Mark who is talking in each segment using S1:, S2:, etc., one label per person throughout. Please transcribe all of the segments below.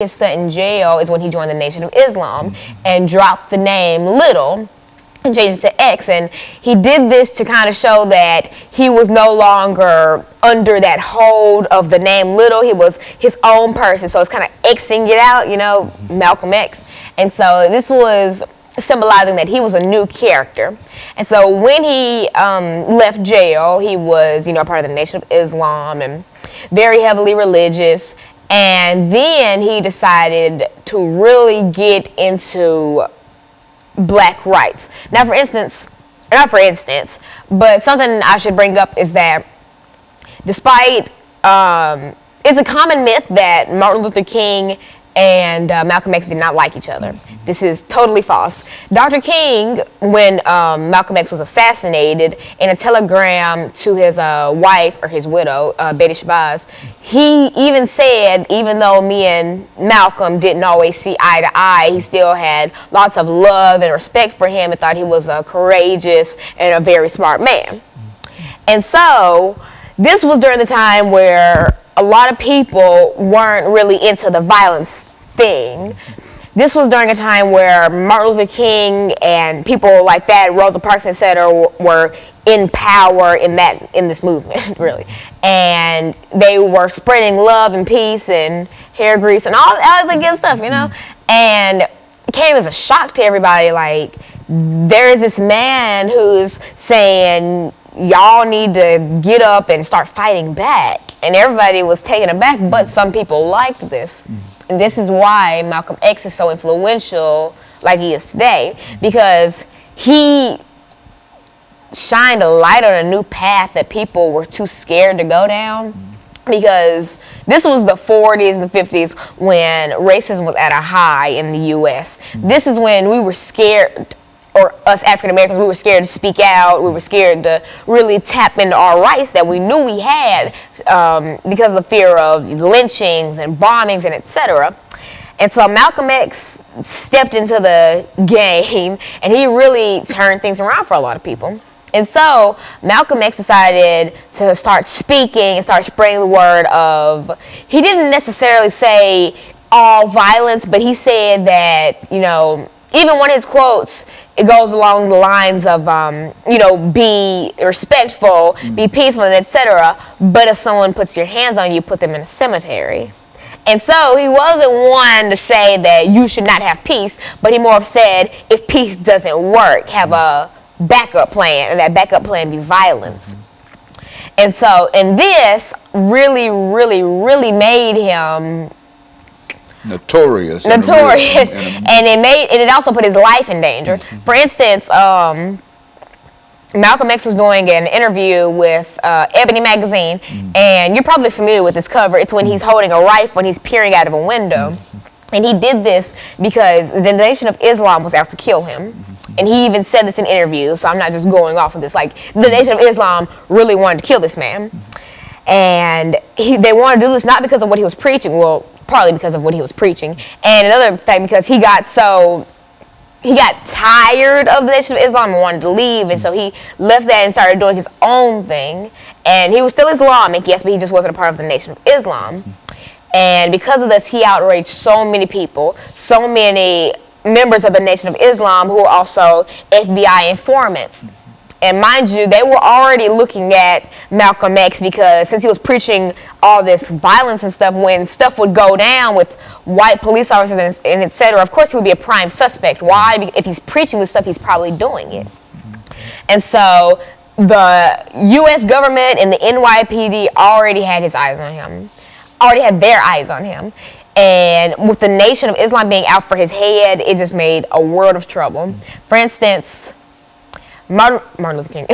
S1: his stint in jail is when he joined the Nation of Islam and dropped the name Little and changed it to X. And he did this to kind of show that he was no longer under that hold of the name Little. He was his own person. So it's kind of Xing it out, you know, Malcolm X. And so this was symbolizing that he was a new character. And so when he left jail, he was, you know, part of the Nation of Islam and very heavily religious. And then he decided to really get into black rights. Now, for instance, not for instance, but something I should bring up is that despite, it's a common myth that Martin Luther King and Malcolm X did not like each other. This is totally false. Dr. King, when Malcolm X was assassinated, in a telegram to his wife, or his widow, Betty Shabazz, he even said, even though me and Malcolm didn't always see eye to eye, he still had lots of love and respect for him and thought he was a courageous and a very smart man. And so this was during the time where a lot of people weren't really into the violence thing. This was during a time where Martin Luther King and people like that, Rosa Parks, etc., were in power in this movement, really. And they were spreading love and peace and hair grease and all the good stuff, you know? And it came as a shock to everybody, like, there is this man who's saying, y'all need to get up and start fighting back. And everybody was taken aback, but some people liked this. And this is why Malcolm X is so influential like he is today, because he shined a light on a new path that people were too scared to go down. Because this was the 40s and the 50s when racism was at a high in the U.S. This is when we were scared, or us African Americans, we were scared to speak out. We were scared to really tap into our rights that we knew we had because of the fear of lynchings and bombings and etc. And so Malcolm X stepped into the game and he really turned things around for a lot of people. And so Malcolm X decided to start speaking and start spreading the word of, he didn't necessarily say all violence, but he said that, you know, even one of his quotes, it goes along the lines of, you know, be respectful, be peaceful, etc. But if someone puts your hands on you, put them in a cemetery. And so he wasn't one to say that you should not have peace, but he more said, if peace doesn't work, have a backup plan, and that backup plan be violence. And so, and this really, really, really made him
S2: notorious,
S1: and it also put his life in danger. For instance, Malcolm X was doing an interview with Ebony magazine, and you're probably familiar with this cover. It's when he's holding a rifle when he's peering out of a window, and he did this because the Nation of Islam was out to kill him. And he even said this in interviews, so I'm not just going off of this. Like, the Nation of Islam really wanted to kill this man, and they wanted to do this not because of what he was preaching. Well, partly because of what he was preaching, and another fact because he got tired of the Nation of Islam and wanted to leave, and so he left that and started doing his own thing. And he was still Islamic, yes, but he just wasn't a part of the Nation of Islam. And because of this, he outraged so many people, so many members of the Nation of Islam who were also FBI informants. And mind you, they were already looking at Malcolm X because since he was preaching all this violence and stuff, when stuff would go down with white police officers and etc., of course he would be a prime suspect. Why? Because if he's preaching this stuff, he's probably doing it. And so the U.S. government and the NYPD already had his eyes on him, already had their eyes on him. And with the Nation of Islam being out for his head, it just made a world of trouble. For instance, Martin Luther King,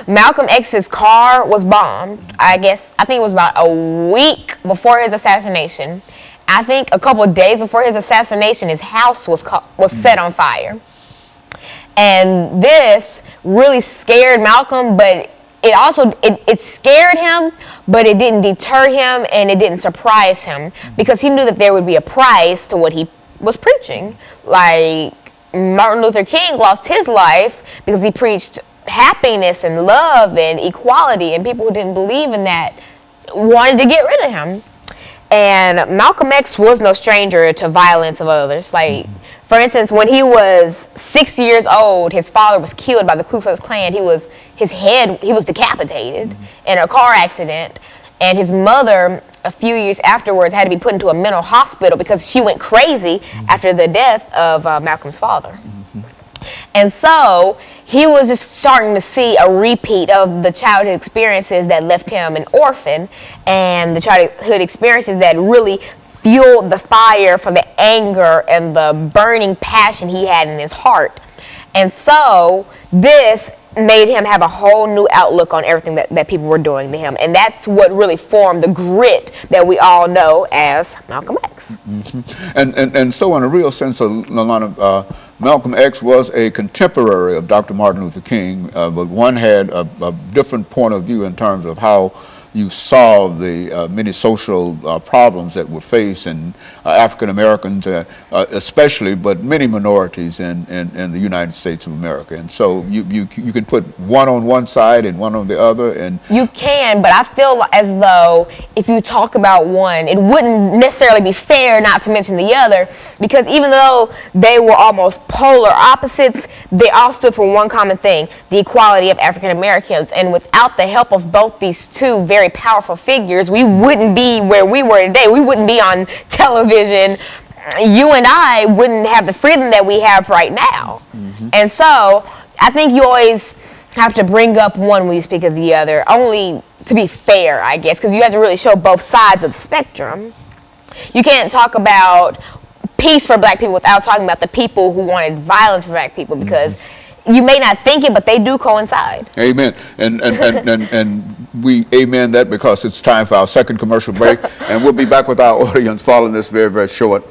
S1: Malcolm X's car was bombed. I think it was about a week before his assassination. I think a couple of days before his assassination, his house was set on fire. And this really scared Malcolm, but it also, it scared him, but it didn't deter him and it didn't surprise him because he knew that there would be a price to what he was preaching. Like, Martin Luther King lost his life because he preached happiness and love and equality, and people who didn't believe in that wanted to get rid of him. And Malcolm X was no stranger to violence of others. Like, for instance, when he was 6 years old, his father was killed by the Ku Klux Klan. He was decapitated in a car accident. And his mother, a few years afterwards, had to be put into a mental hospital because she went crazy after the death of Malcolm's father. And so he was just starting to see a repeat of the childhood experiences that left him an orphan, and the childhood experiences that really fueled the fire for the anger and the burning passion he had in his heart. And so this made him have a whole new outlook on everything that people were doing to him. And that's what really formed the grit that we all know as Malcolm X.
S2: And so in a real sense, Alana, Malcolm X was a contemporary of Dr. Martin Luther King, but one had a different point of view in terms of how you solve the many social problems that were facing African Americans, especially, but many minorities in the United States of America. And so you can put one on one side and one on the other. And
S1: you can, but I feel as though if you talk about one, it wouldn't necessarily be fair not to mention the other, because even though they were almost polar opposites, they all stood for one common thing: the equality of African Americans. And without the help of both these two very powerful figures, we wouldn't be where we were today. We wouldn't be on television. You and I wouldn't have the freedom that we have right now. And so I think you always have to bring up one when you speak of the other, only to be fair, I guess, because you have to really show both sides of the spectrum. You can't talk about peace for black people without talking about the people who wanted violence for black people, because you may not think it, but they do coincide.
S2: Amen. And we amen that, because it's time for our second commercial break, and we'll be back with our audience following this very, very short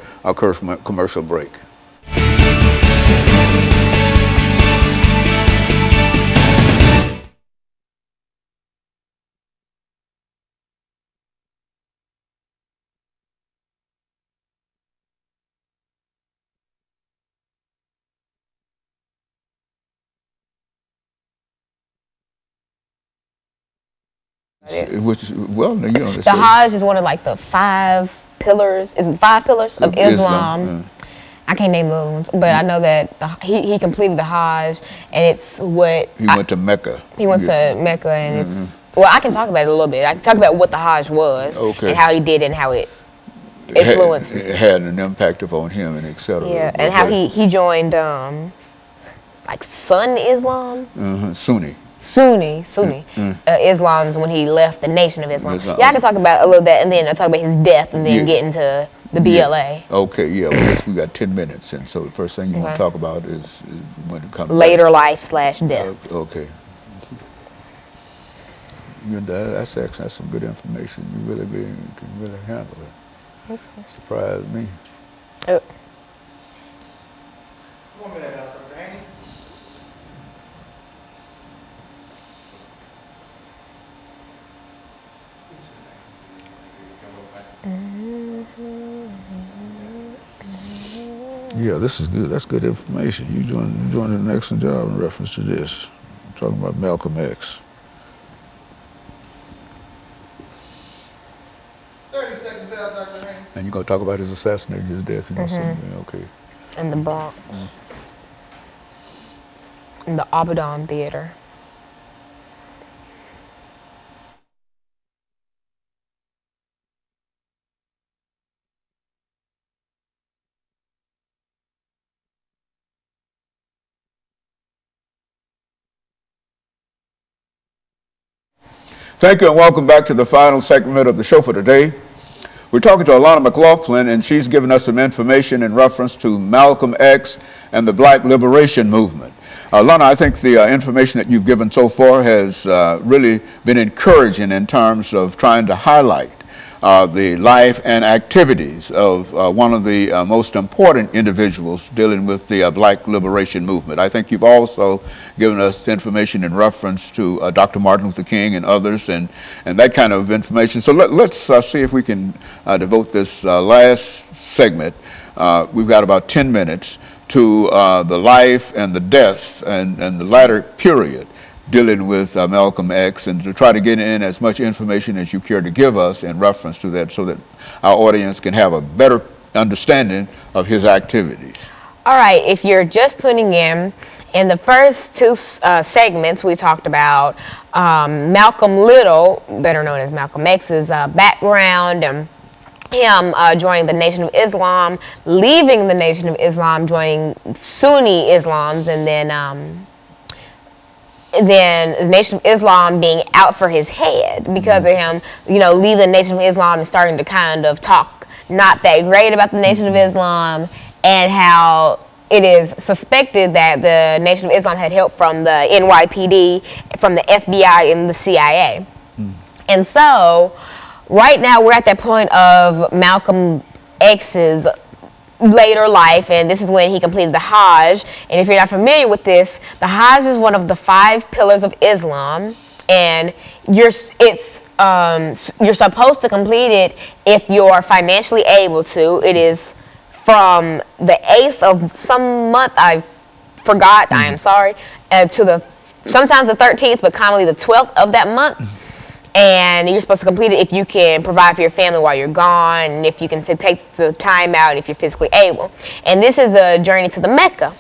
S2: commercial break. Which is, well, you know,
S1: the Hajj is one of like the 5 pillars. Is it 5 pillars of Islam? I can't name the other ones, but I know that he completed the Hajj, and it's what
S2: he went to Mecca.
S1: He went to Mecca, and it's, well, I can talk about it a little bit. I can talk about what the Hajj was, and how he did it, and how it influenced.
S2: It had an impact upon him, and etc.
S1: Yeah, and how he joined like Sun Islam. Sunni Islam is when he left the Nation of Islam. Yeah, I can talk about a little bit, and then I'll talk about his death, and then get into the BLA.
S2: Okay, yeah, well, we got 10 minutes, and so the first thing you want to talk about is when it comes
S1: later life / death.
S2: Okay. That's some good information. You really can really handle it. Surprised me.
S3: One minute, Dr. Haney.
S2: Yeah, this is good. That's good information. You're doing an excellent job in reference to this. I'm talking about Malcolm X.
S3: 30 seconds out, Dr. Haney.
S2: And you're going to talk about his assassination, his death, you know, something. Okay.
S1: In the Bronx. In the Abaddon Theater.
S2: Thank you, and welcome back to the final segment of the show for today. We're talking to Alana McLaughlin, and she's given us some information in reference to Malcolm X and the Black Liberation Movement. Alana, I think the information that you've given so far has really been encouraging in terms of trying to highlight the life and activities of one of the most important individuals dealing with the Black Liberation Movement. I think you've also given us information in reference to Dr. Martin Luther King and others, and that kind of information. So let's see if we can devote this last segment. We've got about 10 minutes to the life and the death and the latter period dealing with Malcolm X, and to try to get in as much information as you care to give us in reference to that, so that our audience can have a better understanding of his activities.
S1: All right, if you're just tuning in the first two segments we talked about Malcolm Little, better known as Malcolm X's background, and him joining the Nation of Islam, leaving the Nation of Islam, joining Sunni Islams, and then the Nation of Islam being out for his head because of him, leaving the Nation of Islam and starting to kind of talk not that great about the Nation of Islam, and how it is suspected that the Nation of Islam had help from the NYPD, from the FBI, and the CIA. And so, right now we're at that point of Malcolm X's later life, and this is when he completed the Hajj. And if you're not familiar with this, the Hajj is one of the 5 pillars of Islam, and you're supposed to complete it if you're financially able to. It is from the 8th of some month, I forgot, I am sorry, to sometimes the 13th, but commonly the 12th of that month. And you're supposed to complete it if you can provide for your family while you're gone, and if you can take the time out, if you're physically able. And this is a journey to the Mecca.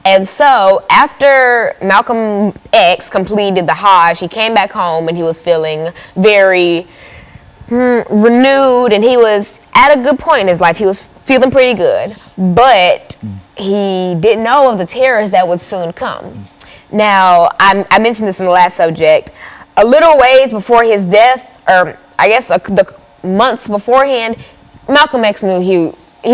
S1: And so after Malcolm X completed the Hajj, he came back home and he was feeling very renewed, and he was at a good point in his life. He was feeling pretty good, but he didn't know of the terrors that would soon come. Now, I mentioned this in the last subject. A little ways before his death, or I guess the months beforehand, Malcolm X knew he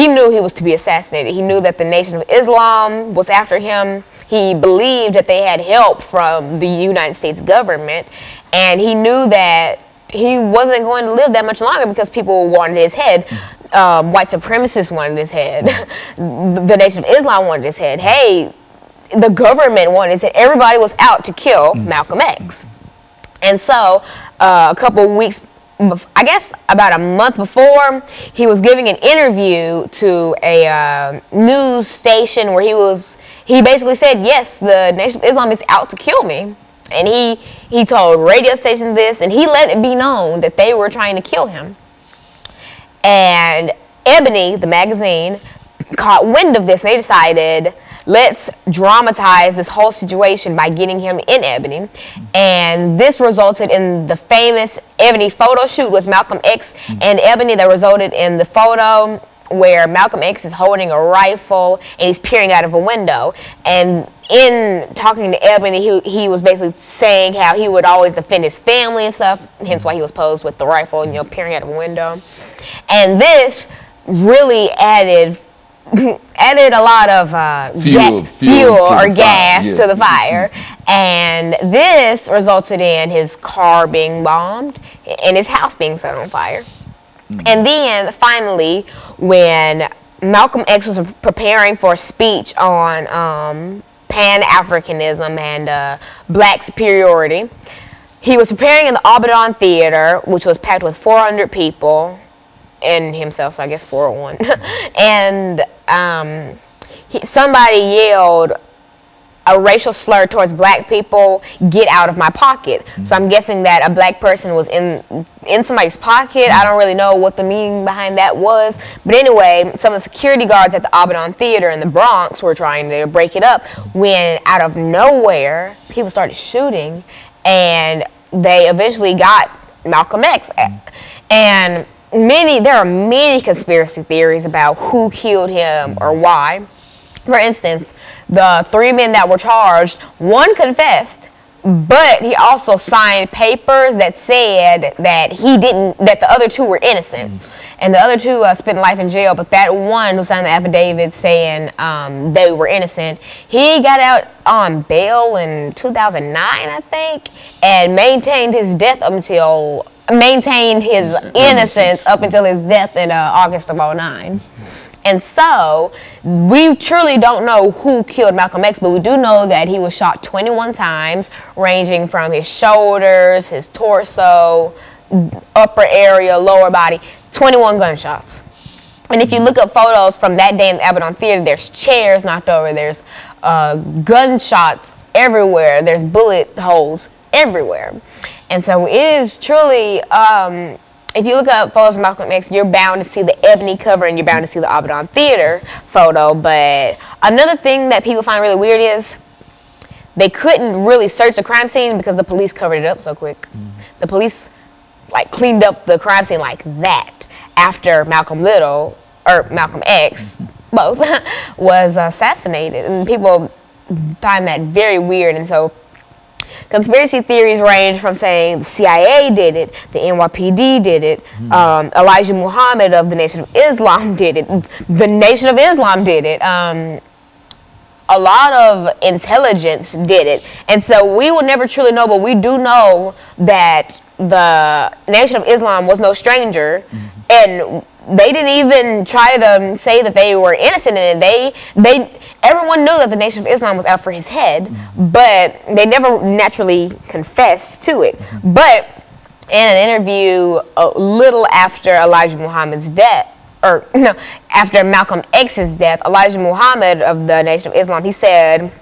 S1: knew he was to be assassinated. He knew that the Nation of Islam was after him. He believed that they had help from the United States government, and he knew that he wasn't going to live that much longer because people wanted his head. White supremacists wanted his head. The Nation of Islam wanted his head. Hey, the government wanted his head. Everybody was out to kill Malcolm X. And so a couple weeks, I guess about a month before, he was giving an interview to a news station where he basically said, yes, the Nation of Islam is out to kill me. And he told radio stations this, and he let it be known that they were trying to kill him. And Ebony, the magazine, caught wind of this, and they decided, let's dramatize this whole situation by getting him in Ebony. And this resulted in the famous Ebony photo shoot with Malcolm X and Ebony that resulted in the photo where Malcolm X is holding a rifle and he's peering out of a window. And in talking to Ebony, he was basically saying how he would always defend his family and stuff, hence why he was posed with the rifle and, peering out of a window. And this really added a lot of fuel or gas to the fire. And this resulted in his car being bombed and his house being set on fire. And then finally, when Malcolm X was preparing for a speech on Pan-Africanism and black superiority, he was preparing in the Abaddon Theater, which was packed with 400 people, and himself, so I guess 401. And somebody yelled a racial slur towards black people, "Get out of my pocket." So I'm guessing that a black person was in somebody's pocket. I don't really know what the meaning behind that was. But anyway, some of the security guards at the Abaddon Theater in the Bronx were trying to break it up when out of nowhere, people started shooting, and they eventually got Malcolm X. And there are many conspiracy theories about who killed him or why. For instance, the 3 men that were charged, one confessed, but he also signed papers that said that that the other 2 were innocent. And the other 2 spent life in jail, but that one who signed the affidavit saying they were innocent, he got out on bail in 2009, I think, and maintained his innocence up until his death in August of 2009. And so, we truly don't know who killed Malcolm X, but we do know that he was shot 21 times, ranging from his shoulders, his torso, upper area, lower body, 21 gunshots. And if you look up photos from that day in the Abaddon Theater, there's chairs knocked over, there's gunshots everywhere. There's bullet holes everywhere. And so it is truly, if you look up photos of Malcolm X, you're bound to see the ebony cover and you're bound to see the Abaddon Theater photo. But another thing that people find really weird is they couldn't really search the crime scene because the police covered it up so quick. The police like cleaned up the crime scene like that after Malcolm X, both, was assassinated. And people find that very weird. And so conspiracy theories range from saying the CIA did it, the NYPD did it, Elijah Muhammad of the Nation of Islam did it, the Nation of Islam did it, a lot of intelligence did it. And so we will never truly know, but we do know that the Nation of Islam was no stranger, and they didn't even try to say that they were innocent in it. Everyone knew that the Nation of Islam was out for his head, but they never naturally confessed to it. But in an interview a little after Elijah Muhammad's death, after Malcolm X's death, Elijah Muhammad of the Nation of Islam, he said,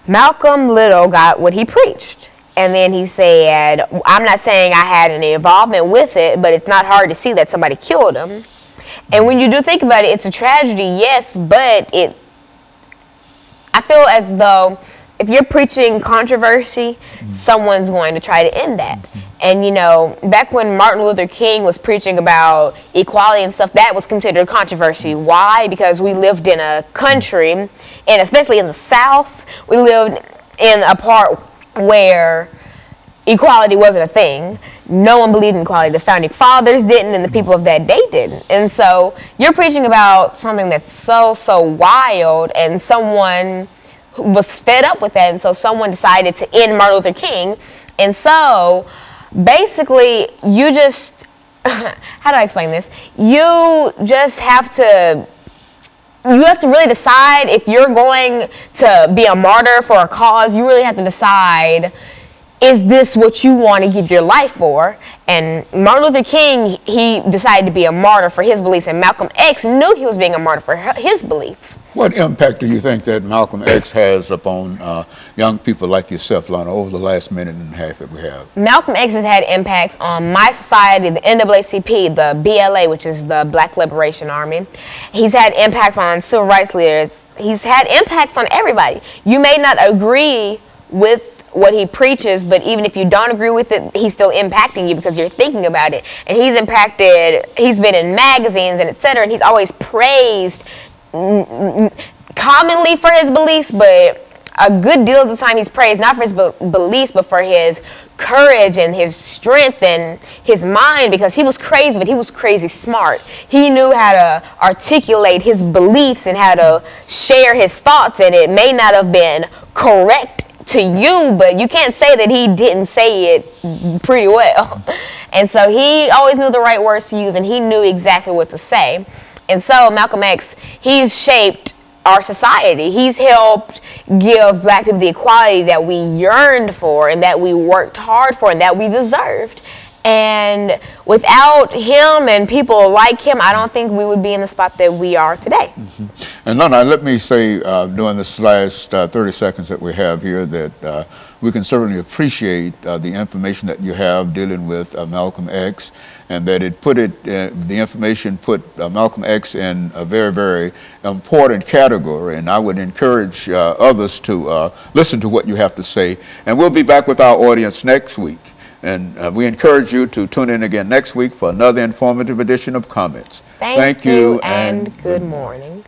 S1: Malcolm Little got what he preached. And then he said, I'm not saying I had any involvement with it, but it's not hard to see that somebody killed him. And when you do think about it, it's a tragedy, yes, but I feel as though if you're preaching controversy, someone's going to try to end that. And, you know, back when Martin Luther King was preaching about equality and stuff, that was considered controversy. Why? Because we lived in a country, and especially in the South, we lived in a part where equality wasn't a thing. No one believed in equality. The founding fathers didn't, and the people of that day didn't. And so you're preaching about something that's so wild, and someone was fed up with that, and so someone decided to end Martin Luther King. And so basically you just how do I explain this? You just have to really decide if you're going to be a martyr for a cause. You really have to decide, is this what you want to give your life for? And Martin Luther King, he decided to be a martyr for his beliefs, and Malcolm X knew he was being a martyr for his beliefs.
S2: What impact do you think that Malcolm X has upon young people like yourself, Lana, over the last minute and a half that we have?
S1: Malcolm X has had impacts on my society, the NAACP, the BLA, which is the Black Liberation Army. He's had impacts on civil rights leaders. He's had impacts on everybody. You may not agree with what he preaches, but even if you don't agree with it, he's still impacting you because you're thinking about it. And he's been in magazines and etc., and he's always praised commonly for his beliefs, but a good deal of the time he's praised not for his beliefs, but for his courage and his strength and his mind, because he was crazy, but he was crazy smart. He knew how to articulate his beliefs and how to share his thoughts, and it may not have been correct to you, but you can't say that he didn't say it pretty well. And so he always knew the right words to use, and he knew exactly what to say. And so Malcolm X, he's shaped our society. He's helped give black people the equality that we yearned for and that we worked hard for and that we deserved. And without him and people like him, I don't think we would be in the spot that we are today.
S2: And Lana, let me say during this last 30 seconds that we have here that we can certainly appreciate the information that you have dealing with Malcolm X, and that the information put Malcolm X in a very, very important category. And I would encourage others to listen to what you have to say. And we'll be back with our audience next week. And we encourage you to tune in again next week for another informative edition of Comments.
S1: Thank you and good morning.